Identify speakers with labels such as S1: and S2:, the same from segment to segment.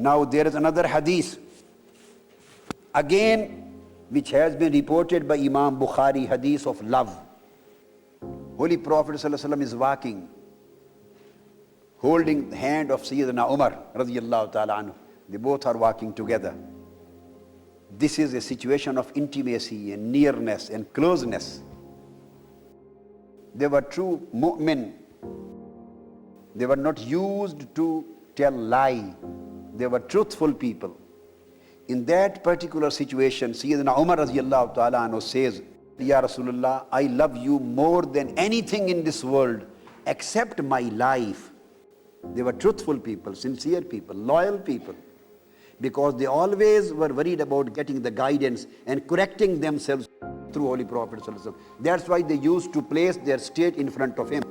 S1: Now there is another hadith, again, which has been reported by Imam Bukhari, hadith of love. Holy Prophet ﷺ is walking, holding the hand of Sayyidina Umar radiyallahu ta'ala anhu. They both are walking together. This is a situation of intimacy and nearness and closeness. They were true mu'min. They were not used to tell lie. They were truthful people. In that particular situation, Sayyidina Umar radiyallahu ta'ala anhu says, Ya Rasulullah, I love you more than anything in this world except my life. They were truthful people, sincere people, loyal people, because they always were worried about getting the guidance and correcting themselves through Holy Prophet ﷺ. That's why they used to place their state in front of him.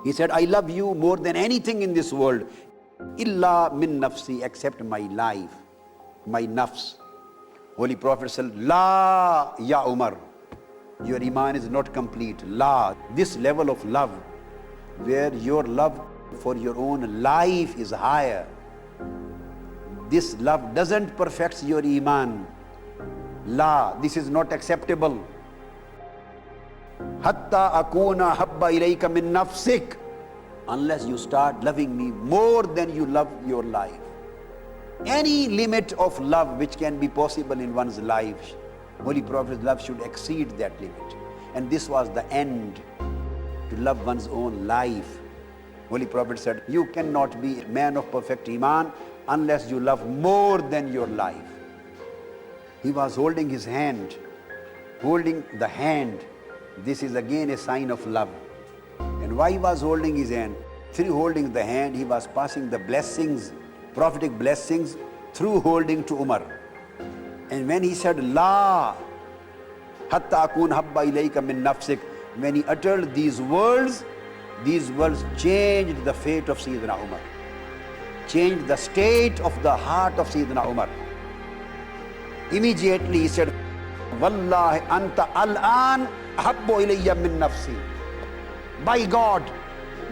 S1: He said, I love you more than anything in this world, illa min nafsi, except my life, my nafs. Holy Prophet said, La ya Umar, your iman is not complete. La, this level of love, where your love for your own life is higher, this love doesn't perfect your iman. La, this is not acceptable. Hatta akuna habba ilayka min nafsik, unless you start loving me more than you love your life. Any limit of love which can be possible in one's life, Holy Prophet's love should exceed that limit. And this was the end, to love one's own life. Holy Prophet said, you cannot be a man of perfect iman unless you love more than your life. He was holding his hand, holding the hand. This is again a sign of love. And why he was holding his hand? Through holding the hand, he was passing the blessings, prophetic blessings, through holding to Umar. And when he said, La, hatta akun habba ilayka min nafsik, when he uttered these words changed the fate of Sayyidina Umar, changed the state of the heart of Sayyidina Umar. Immediately he said, Wallahi anta al-an habbu ilayya min nafsi. By God,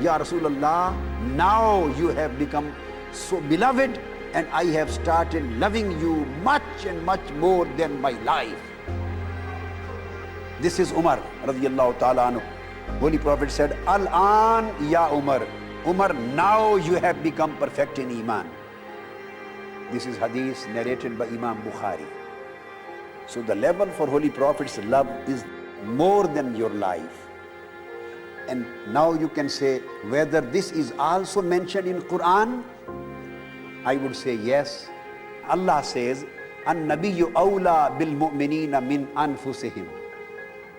S1: Ya Rasulullah, now you have become so beloved and I have started loving you much and much more than my life. This is Umar radiyallahu ta'ala anhu. Holy Prophet said, Al-an ya Umar. Umar, now you have become perfect in iman. This is hadith narrated by Imam Bukhari. So the level for Holy Prophet's love is more than your life. And now you can say whether this is also mentioned in Quran. I would say yes. Allah says, An-nabiyyu awla bil mu'minina min anfusihim.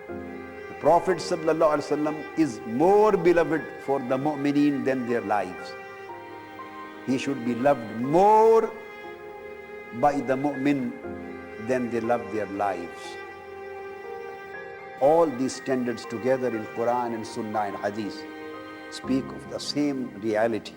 S1: The Prophet ﷺ is more beloved for the mu'mineen than their lives. He should be loved more by the mu'min than they love their lives. All these standards together in Quran and Sunnah and Hadith speak of the same reality.